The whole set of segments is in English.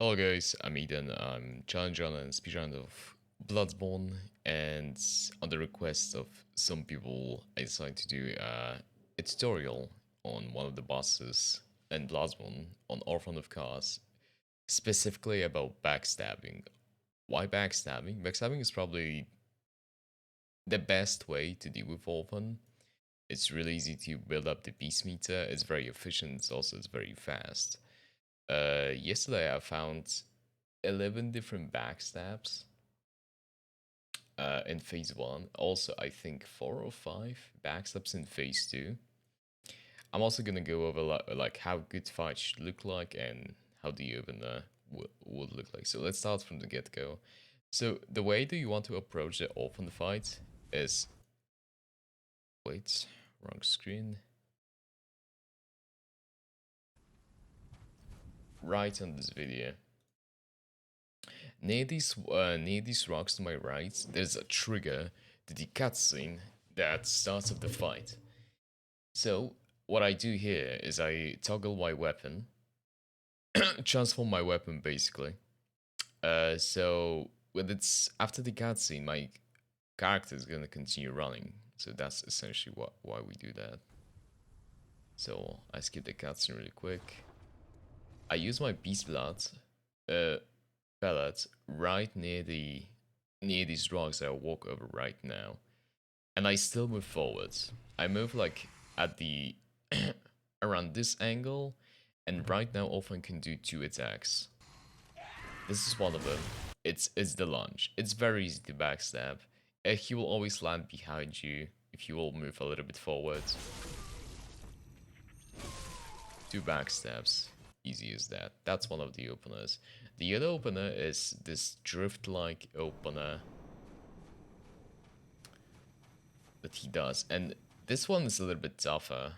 Hello guys, I'm Eden. I'm challenger and speedrun of Bloodborne, and on the request of some people, I decided to do a tutorial on one of the bosses in Bloodborne on Orphan of Kos, specifically about backstabbing. Why backstabbing? Backstabbing is probably the best way to deal with Orphan. It's really easy to build up the peace meter. It's very efficient. It's very fast. Yesterday I found 11 different backstabs in phase 1. Also, I think 4 or 5 backstabs in phase 2. I'm also gonna go over like how good fights should look like and how the opener would look like. So let's start from the get-go. So the way that you want to approach the open fight is... Wait, wrong screen. Right on this video. Near these rocks to my right, there's a trigger to the cutscene that starts up the fight. So what I do here is I toggle my weapon, transform my weapon basically. So when it's after the cutscene, my character is gonna continue running. So that's essentially why we do that. So I skip the cutscene really quick. I use my beast blood pellet right near these rocks that I walk over right now, and I still move forwards. I move like at the around this angle, and right now Orphan can do 2 attacks. This is one of them. It's the lunge. It's very easy to backstab. He will always land behind you if you will move a little bit forward. 2 backstabs. Easy as that. That's one of the openers. The other opener is this drift-like opener that he does, and this one is a little bit tougher.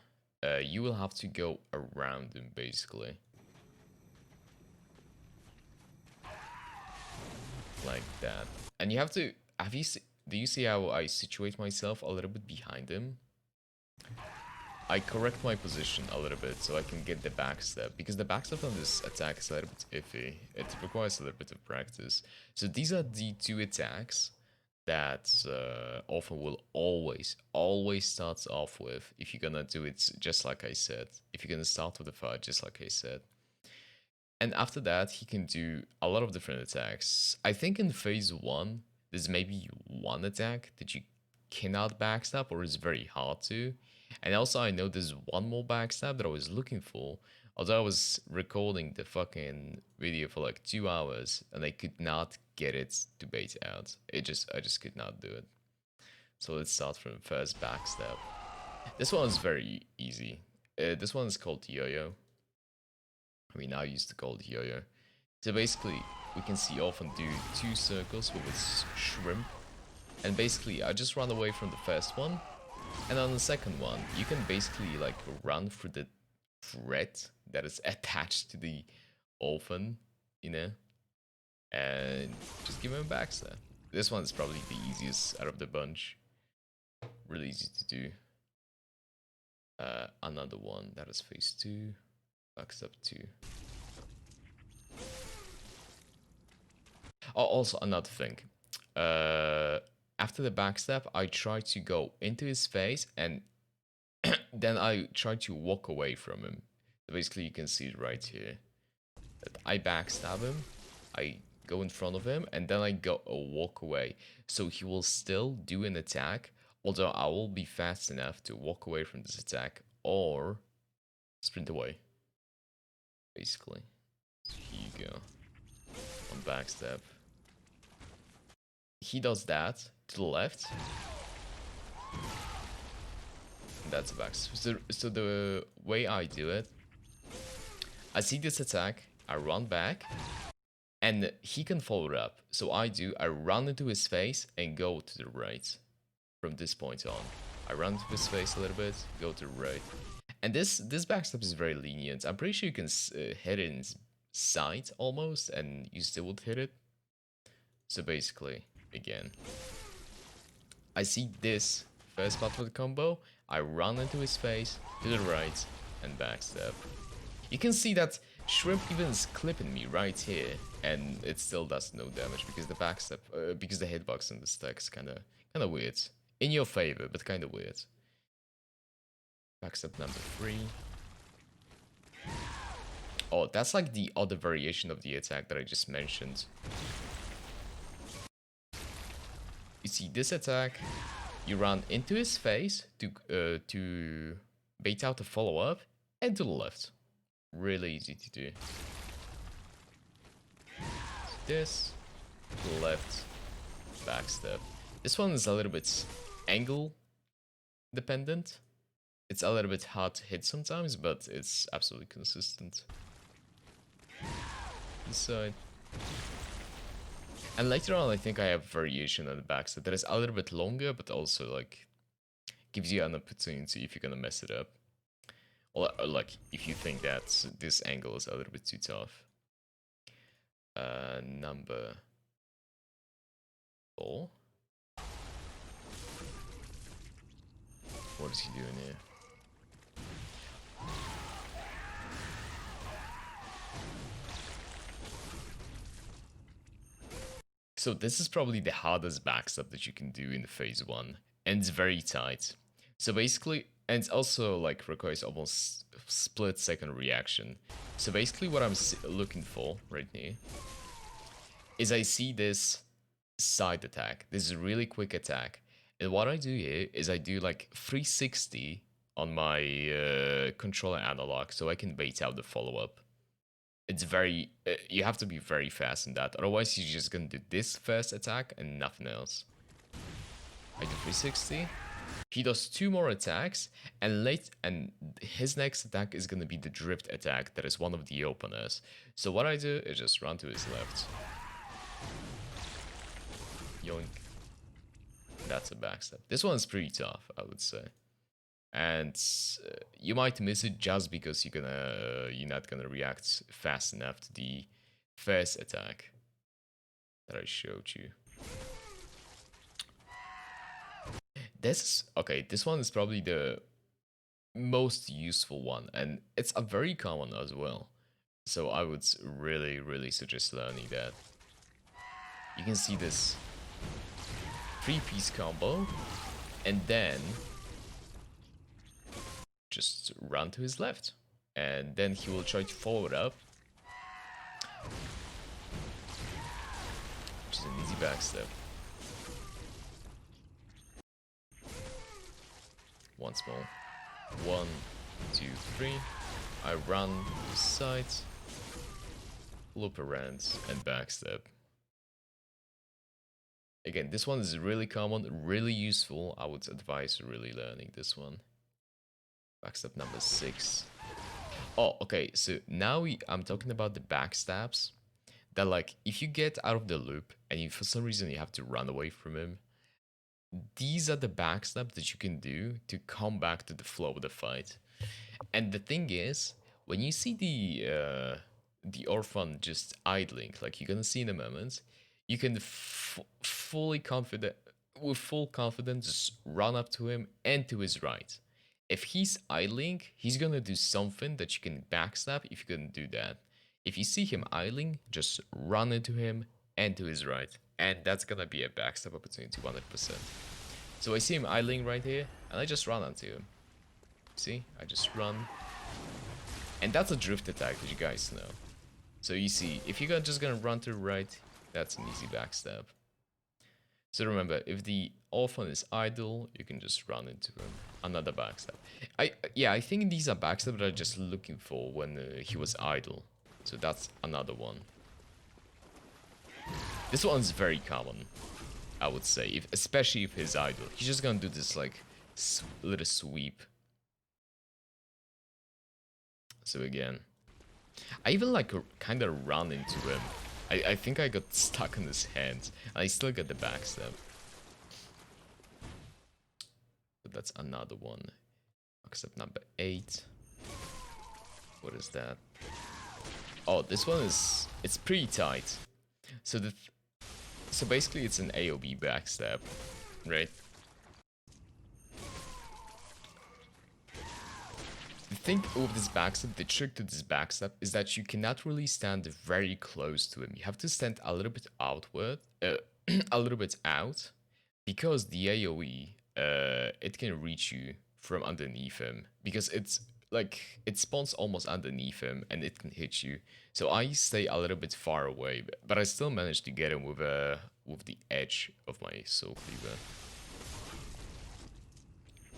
You will have to go around him basically, like that, and you have to. Do you see how I situate myself a little bit behind him? I correct my position a little bit so I can get the backstab, because the backstab on this attack is a little bit iffy. It requires a little bit of practice. So these are the 2 attacks that Orphan will always start off with if you're gonna do it just like I said. If you're gonna start with the fight just like I said. And after that, he can do a lot of different attacks. I think in phase 1, there's maybe one attack that you cannot backstab or is very hard to. And also I know there's one more backstab that I was looking for, although I was recording the fucking video for like 2 hours and I could not get it to bait out. I just could not do it. So let's start from the first backstab. This one is very easy. This one is called Yo-Yo. I mean, I used to call it Yo-Yo. So basically, we can see Orphan do 2 circles with his shrimp. And basically, I just run away from the first one. And on the second one, you can basically like run through the thread that is attached to the Orphan, you know? And just give him a backstab. This one is probably the easiest out of the bunch. Really easy to do. Another one, that is phase 2. Backstab 2. Oh, also another thing. After the backstab, I try to go into his face and then I try to walk away from him. So basically, you can see it right here. That I backstab him, I go in front of him, and then I go walk away. So he will still do an attack, although I will be fast enough to walk away from this attack or sprint away. Basically. So here you go. On backstab. He does that to the left. That's a backstab. So the way I do it, I see this attack, I run back, and he can follow it up. So I run into his face and go to the right. From this point on, I run into his face a little bit, go to the right. And this backstab is very lenient. I'm pretty sure you can hit it in sight almost, and you still would hit it. So basically, again, I see this first part of the combo, I run into his face, to the right, and backstab. You can see that Shrimp even is clipping me right here, and it still does no damage because the backstab, because the hitbox in the stack is kind of weird. In your favor, but kind of weird. Backstab number 3. Oh, that's like the other variation of the attack that I just mentioned. You see this attack, you run into his face to bait out a follow-up, and to the left. Really easy to do. This, to the left, backstab. This one is a little bit angle dependent. It's a little bit hard to hit sometimes, but it's absolutely consistent. This side. And later on, I think I have variation on the backstab that is a little bit longer, but also like gives you an opportunity if you're gonna mess it up. Or like if you think that this angle is a little bit too tough. Number 4. What is he doing here? So this is probably the hardest backstab that you can do in the phase 1, and it's very tight. So basically, and it's also like requires almost split second reaction. So basically what I'm looking for right now is I see this side attack. This is a really quick attack. And what I do here is I do like 360 on my controller analog so I can bait out the follow-up. It's very, you have to be very fast in that. Otherwise, you're just gonna do this first attack and nothing else. I do 360. He does 2 more attacks, and his next attack is gonna be the drift attack. That is one of the openers. So what I do is just run to his left. Yoink. That's a backstab. This one's pretty tough, I would say. And you might miss it just because you're not gonna react fast enough to the first attack that I showed you. This one is probably the most useful one, and it's a very common as well. So I would really suggest learning that. You can see this 3-piece combo, and then just run to his left, and then he will try to follow it up, which is an easy backstab. Once more. 1, 2, 3. I run to the side, loop around, and backstab. Again, this one is really common, really useful. I would advise really learning this one. Backstab number 6. Oh, okay, so now I'm talking about the backstabs that, like, if you get out of the loop and for some reason you have to run away from him, these are the backstabs that you can do to come back to the flow of the fight. And the thing is, when you see the Orphan just idling, like you're gonna see in a moment, you can with full confidence just run up to him and to his right. If he's idling, he's gonna do something that you can backstab if you can do that. If you see him idling, just run into him and to his right. And that's gonna be a backstab opportunity 100%. So I see him idling right here, and I just run onto him. See? I just run. And that's a drift attack that you guys know. So you see, if you're just gonna run to the right, that's an easy backstab. So remember, if the Orphan is idle, you can just run into him. Another backstab. I think these are backstabs that I'm just looking for when he was idle. So that's another one. This one's very common, I would say, especially if he's idle. He's just gonna do this like little sweep. So again, I even like kind of run into him. I think I got stuck in his hands, and I still got the backstab. But that's another one. Backstab number 8. What is that? Oh, this one it's pretty tight. So so basically it's an AoB backstab, right? The thing with this backstab, the trick to this backstab is that you cannot really stand very close to him. You have to stand a little bit outward, a little bit out, because the AoE, it can reach you from underneath him, because it's like it spawns almost underneath him and it can hit you. So I stay a little bit far away, but I still managed to get him with the edge of my soul cleaver.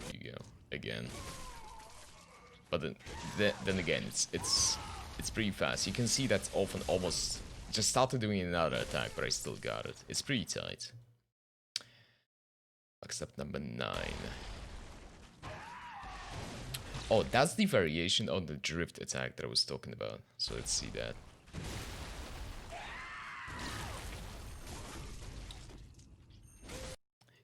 There you go again. But then again, it's pretty fast. You can see that Orphan almost just started doing another attack, but I still got it. It's pretty tight. Except number 9. Oh, that's the variation on the drift attack that I was talking about. So let's see that.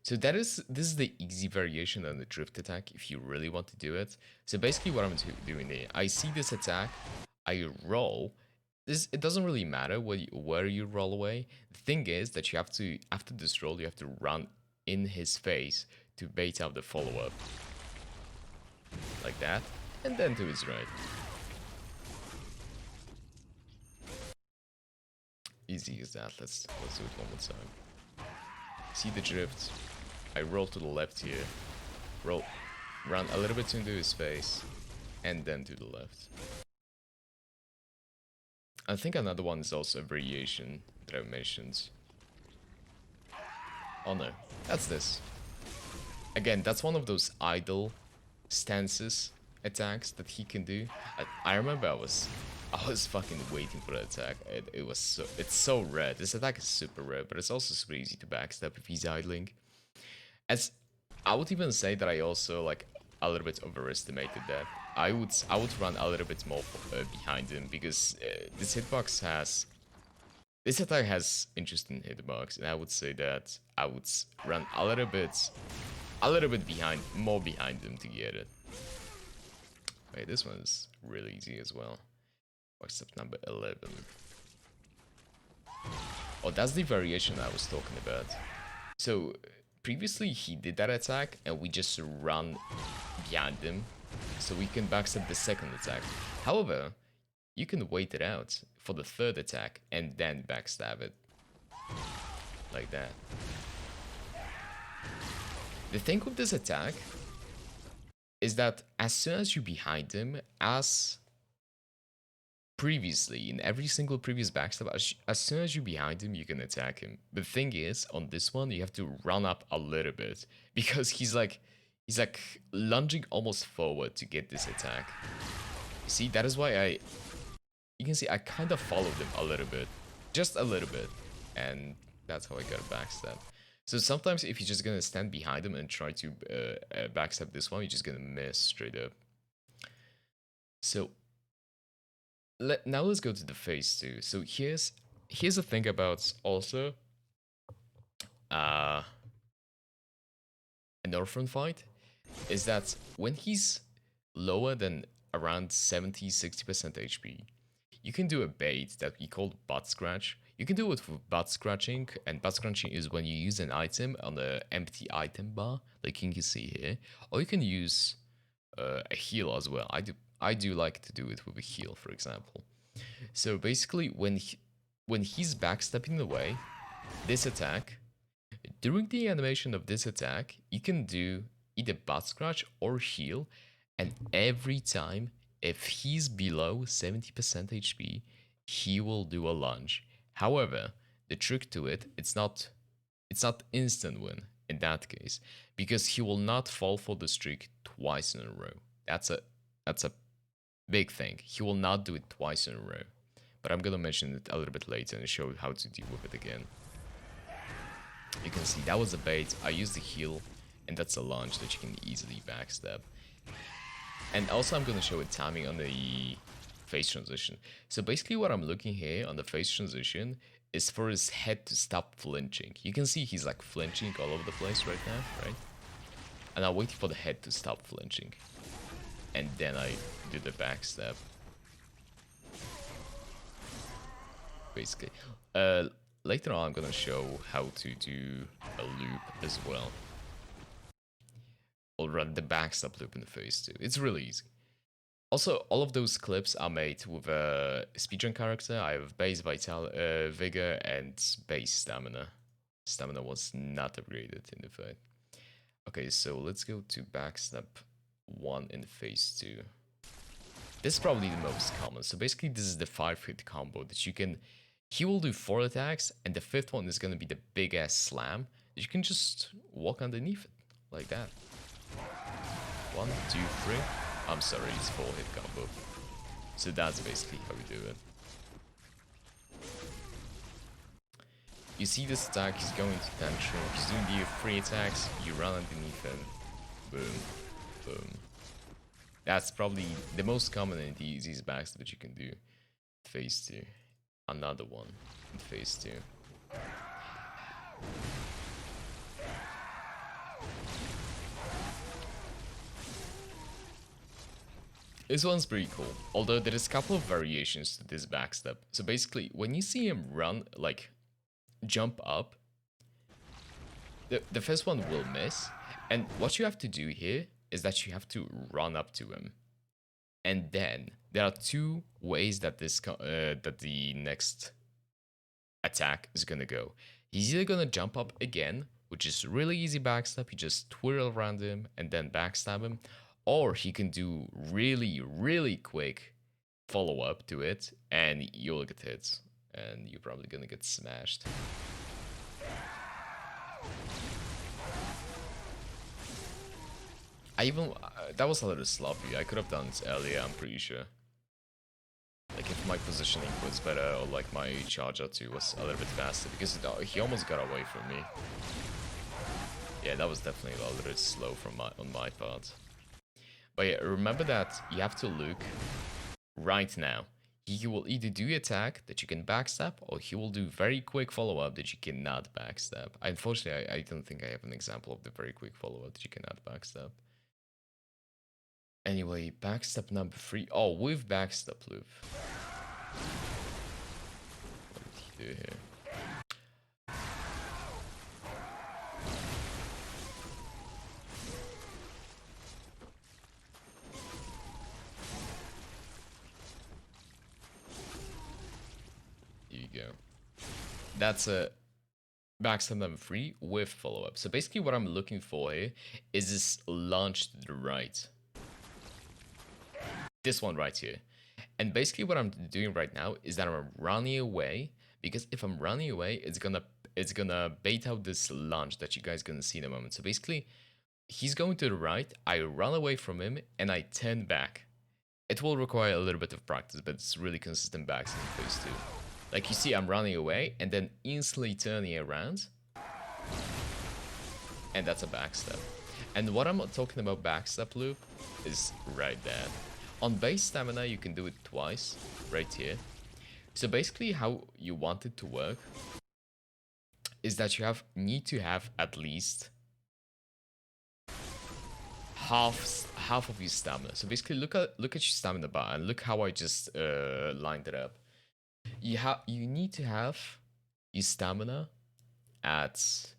So this is the easy variation on the drift attack if you really want to do it. So basically what I'm doing here, I see this attack, I roll. It doesn't really matter where you roll away. The thing is that you have to, after this roll, you have to run in his face to bait out the follow-up. Like that. And then to his right. Easy as that. Let's do it one more time. See the drift. I roll to the left here. Run a little bit into his face. And then to the left. I think another one is also a variation that I mentioned. Oh no, that's this. Again, that's one of those idle stances attacks that he can do. I remember I was fucking waiting for that attack. It's so rare. This attack is super rare, but it's also super easy to backstab if he's idling. As I would even say that I also like a little bit overestimated that. I would run a little bit more behind him because this attack has interesting hitbox, and I would say that I would run a little bit more behind him to get it. Wait, this one is really easy as well. What's up, number 11? Oh, that's the variation I was talking about. So previously he did that attack, and we just run behind him, so we can backstab the second attack. However, you can wait it out for the third attack and then backstab it. Like that. The thing with this attack is that as soon as you're behind him, as previously, in every single previous backstab, as soon as you're behind him, you can attack him. The thing is, on this one, you have to run up a little bit, because he's like lunging almost forward to get this attack. See, that is why you can see I kind of followed him a little bit, just a little bit, and that's how I got a backstab. So sometimes if you're just gonna stand behind him and try to backstab this one, you're just gonna miss straight up. So now let's go to the phase 2. So here's the thing about also an Orphan fight, is that when he's lower than around 70-60% HP, you can do a bait that we call butt scratch. You can do it with butt scratching, and butt scratching is when you use an item on the empty item bar, like you can see here, or you can use a heal as well. I do like to do it with a heal, for example. So basically, when he's backstepping away, this attack, during the animation of this attack, you can do either butt scratch or heal, and every time, if he's below 70% HP, he will do a lunge. However, the trick to it, it's not instant win in that case, because he will not fall for the streak twice in a row. That's a big thing. He will not do it twice in a row. But I'm gonna mention it a little bit later and show how to deal with it again. You can see that was a bait. I used the heal, and that's a launch that you can easily backstab. And also I'm gonna show it timing on the phase transition. So basically what I'm looking here on the phase transition is for his head to stop flinching. You can see he's like flinching all over the place right now, right? And I'm waiting for the head to stop flinching. And then I do the backstab. Basically. Later on I'm gonna show how to do a loop as well. I'll run the backstab loop in the phase 2. It's really easy. Also, all of those clips are made with a speedrun character. I have base vigor and base stamina. Stamina was not upgraded in the fight. Okay, so let's go to backstab 1 in phase 2. This is probably the most common. So basically, this is the 5-hit combo that you can. He will do 4 attacks, and the 5th one is gonna be the big ass slam. You can just walk underneath it like that. 1, 2, 3. I'm sorry, it's 4-hit combo. So that's basically how we do it. You see this attack, he's going to tantrum, he's doing the 3 attacks, you run underneath him, boom, boom. That's probably the most common and the easiest backstab that you can do. Phase 2. Another one in phase 2. This one's pretty cool, although there is a couple of variations to this backstab. So basically, when you see him run, like, jump up, the first one will miss, and what you have to do here is that you have to run up to him. And then, there are 2 ways that that the next attack is gonna go. He's either gonna jump up again, which is really easy backstab, you just twirl around him and then backstab him, or he can do really quick follow-up to it, and you'll get hit, and you're probably gonna get smashed. That was a little sloppy, I could have done this earlier, I'm pretty sure. Like if my positioning was better, or like my charge R2 was a little bit faster, because he almost got away from me. Yeah, that was definitely a little bit slow on my part. But yeah, remember that you have to look right now. He will either do attack that you can backstab, or he will do very quick follow-up that you cannot backstab. Unfortunately, I don't think I have an example of the very quick follow-up that you cannot backstab. Anyway, backstab number 3. Oh, with backstab loop. What did he do here? Here you go. That's a backstab number 3 with follow-up. So basically what I'm looking for here is this launch to the right. This one right here. And basically what I'm doing right now is that I'm running away, because if I'm running away, it's gonna bait out this launch that you guys gonna see in a moment. So basically, he's going to the right, I run away from him, and I turn back. It will require a little bit of practice, but it's really consistent backs in phase 2. Like you see, I'm running away, and then instantly turning around. And that's a backstab. And what I'm talking about backstab loop is right there. On base stamina, you can do it twice, right here. So basically how you want it to work is that you need to have at least half of your stamina. So basically look at your stamina bar and look how I just lined it up. You need to have your stamina at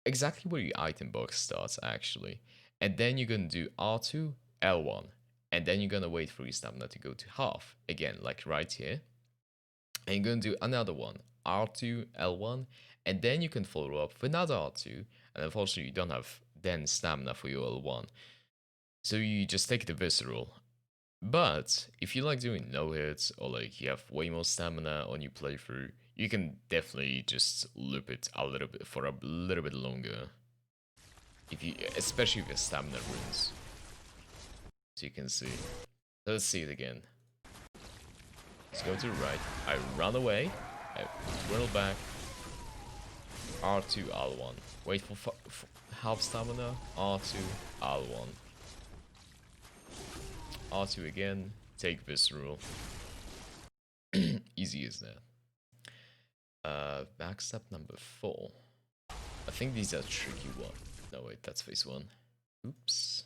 exactly where your item box starts actually. And then you're gonna do R2, L1. And then you're gonna wait for your stamina to go to half. Again, like right here. And you're gonna do another one, R2, L1. And then you can follow up with another R2. And unfortunately, you don't have then stamina for your L1. So you just take the visceral. But if you like doing no hits, or like you have way more stamina on your playthrough, you can definitely just loop it a little bit for a little bit longer. Especially if your stamina runes. So you can see. Let's see it again. Let's go to the right. I run away. I twirl back. R2, R1. Wait for half stamina. R2, R1. R2 again. Take visceral. Easy as that. Backstab number 4. I think these are tricky one. No wait, that's phase 1. Oops.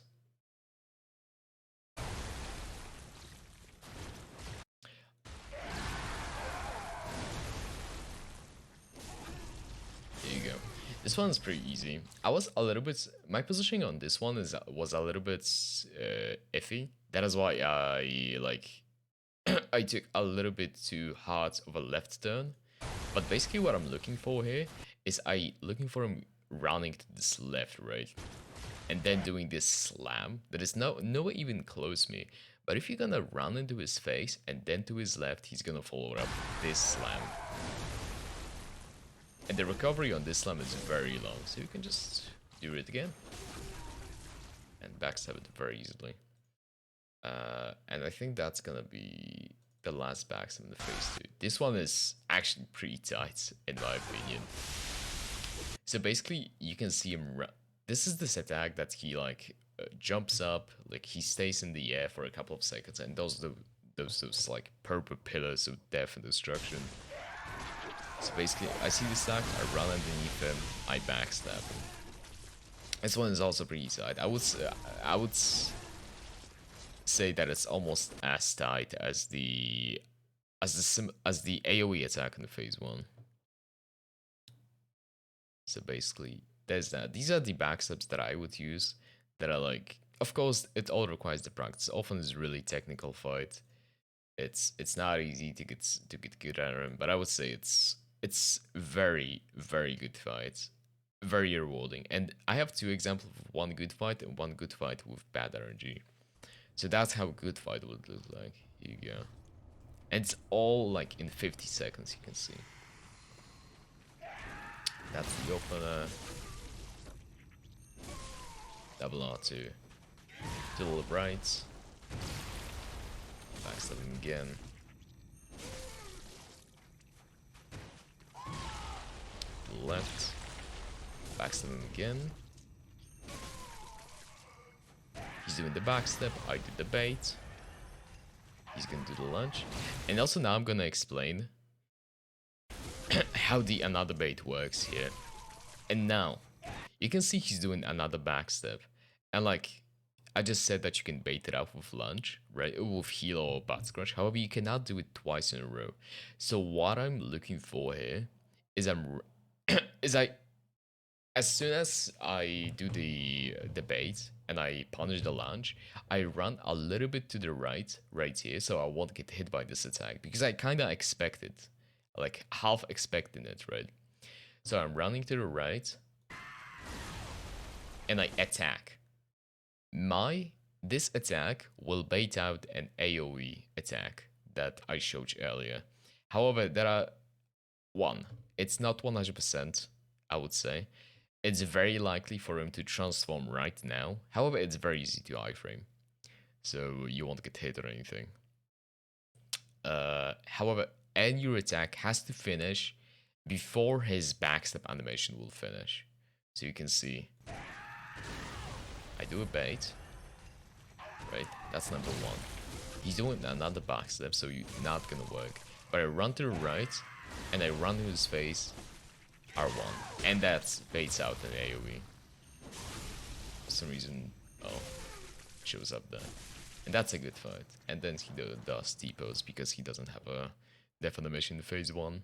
This one's pretty easy. I was a little bit... My positioning on this one was a little bit iffy iffy. That is why I like I took a little bit too hard of a left turn. But basically what I'm looking for here is I looking for him rounding to this left, right? And then doing this slam that is nowhere even close me. But if you're gonna run into his face and then to his left, he's gonna follow it up with this slam. And the recovery on this slam is very long, so you can just do it again. And backstab it very easily. And I think that's gonna be the last backstab in the phase 2. This one is actually pretty tight, in my opinion. So basically, you can see him... This is this attack that he, like, jumps up, like, he stays in the air for a couple of seconds, and those like, purple pillars of death and destruction. So basically, I see this attack, I run underneath him, I backstab him. This one is also pretty tight. I would say that it's almost as tight as the AoE attack in the phase 1. So basically, there's that. These are the backstabs that I would use. That are like, of course, it all requires the practice. Often is really technical fight. It's not easy to get good at them, but I would say it's very good fight, very rewarding. And I have 2 examples of one good fight and one good fight with bad RNG. So that's how a good fight would look like. Here you go. And it's all like in 50 seconds, you can see. That's the opener. Double R2. To the right. Backstab him again. To the left. Backstab him again. He's doing the backstep, I did the bait. He's gonna do the lunge. And also now I'm gonna explain how the another bait works here. And now, you can see he's doing another backstep. And like, I just said that you can bait it out with lunge, right? With heal or butt scratch. However, you cannot do it twice in a row. So what I'm looking for here is as soon as I do the bait and I punish the lunge, I run a little bit to the right here, so I won't get hit by this attack, because I kind of expected, like half expecting it, right? So I'm running to the right, and I attack. This attack will bait out an AoE attack that I showed you earlier. However, there are it's not 100%, I would say. It's very likely for him to transform right now. However, it's very easy to iframe, so you won't get hit or anything. However, and your attack has to finish before his backstab animation will finish. So you can see, I do a bait, right? That's number 1. He's doing another backstab, so you're not gonna work. But I run to the right, and I run to his face, R1, and that baits out an AoE. For some reason, shows up there. And that's a good fight. And then he does T-pose because he doesn't have a death animation in phase 1.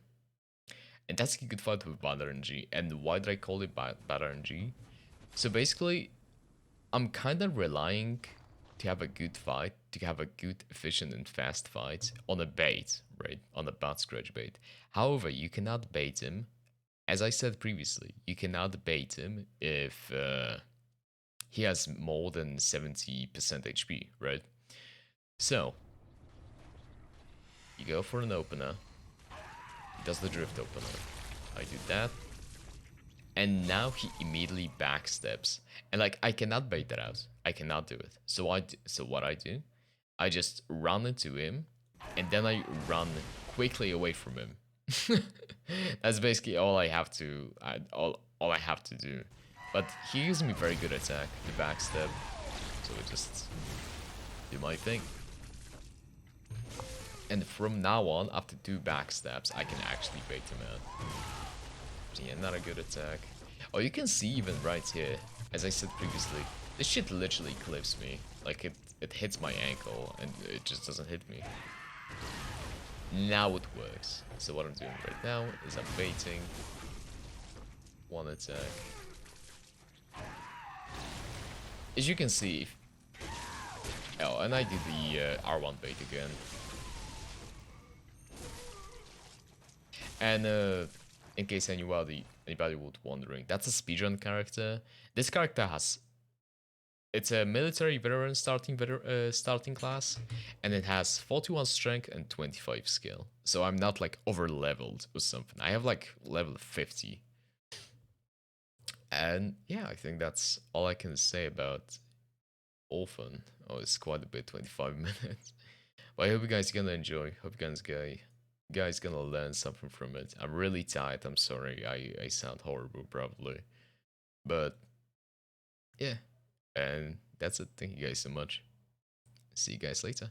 And that's a good fight with bad RNG. And why did I call it bad RNG? So basically, I'm kind of relying to have a good fight, to have a good, efficient, and fast fight on a bait, right? On a butt scratch bait. However, you cannot bait him. As I said previously, you cannot bait him if he has more than 70% HP, right? So, you go for an opener. He does the drift opener. I do that. And now he immediately backstabs. And like, I cannot bait that out. I cannot do it. So what I do, I just run into him, and then I run quickly away from him. That's basically all I have to all I have to do. But he gives me very good attack, the backstab. So I just do my thing. And from now on, after 2 backstabs, I can actually bait him out. So yeah, not a good attack. Oh, you can see even right here, as I said previously, this shit literally clips me. Like it hits my ankle and it just doesn't hit me. Now it works. So what I'm doing right now is I'm baiting 1 attack. As you can see, Oh, and I did the R1 bait again. And in case anybody would wondering, that's a speedrun character. This character has it's a military veteran starting class, and it has 41 strength and 25 skill. So I'm not like over leveled or something. I have like level 50. And yeah, I think that's all I can say about Orphan. Oh, it's quite a bit, 25 minutes. But I hope you guys gonna enjoy. Hope you guys gonna learn something from it. I'm really tired. I'm sorry. I sound horrible probably. But yeah. And that's it. Thank you guys so much. See you guys later.